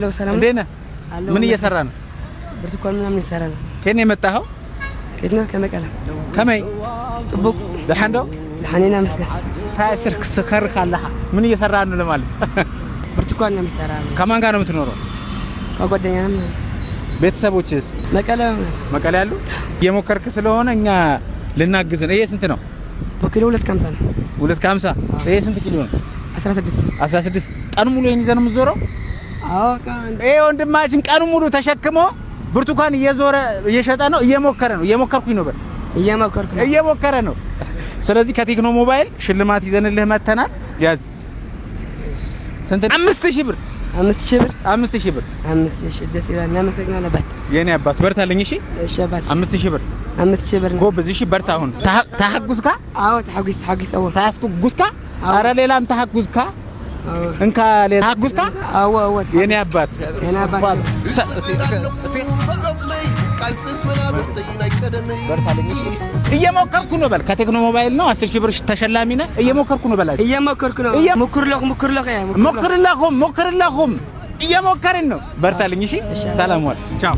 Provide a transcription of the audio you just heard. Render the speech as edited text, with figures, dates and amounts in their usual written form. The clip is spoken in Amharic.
لو سلام دينا من يسرنا برتقال من يسرنا كين يمتاهو كيتنا كمكلا كمي طبق لحندو لحنينا مسك تاسر سكر خالها من يسرنا لمال برتقال من يسرنا كمان كانوا متنورو ከጓደኛና ምን ቤተሰቦችስ መቀለ ያሉ የሞከርክ ስለሆነ እኛ ልናግዝ ነው። ይሄ ስንት ነው? በኪሎ 250 ነው። 250 ይሄ ስንት ኪሎ ነው? 16 ቀኑ ሙሉ ይሄን ይዘን የምትዞረው? አዎ ቀን ይሄ ወንድማችን ቀኑ ሙሉ ተሸክሞ ብርቱካን እየዞረ እየሸጠ ነው። እየሞከረ ነው። እየሞከርኩኝ ነው። እየሞከረ ነው። ስለዚህ ከቴክኖ ሞባይል ሽልማት ይዘንልህ መተናል። ያዝ ስንት? 5000 ብር 5000 ብር ደስ ይላል። እናመሰግናለን። የኔ አባት በርታልኝ። እሺ እሺ አባት 5000 ብር 5000 ብር ጎበዝ። እሺ በርታ። አሁን ተሐጉስካ? አዎ ተሐጉስ አዎ ተሐጉስካ? አረ ሌላም ተሐጉስካ? እንካ ሌላ ተሐጉስካ? አዎ የኔ አባት በርታልኝ። እሺ እየሞከርኩ ነው። በል ከቴክኖ ሞባይል ነው 10000 ብር ተሸላሚ ነህ። እየሞከርኩ ነው። በላችሁ እየሞከርኩ ነው። ሞክርለኩም እየሞከርን ነው። በርታልኝ። እሺ ሰላም ዋል። ቻው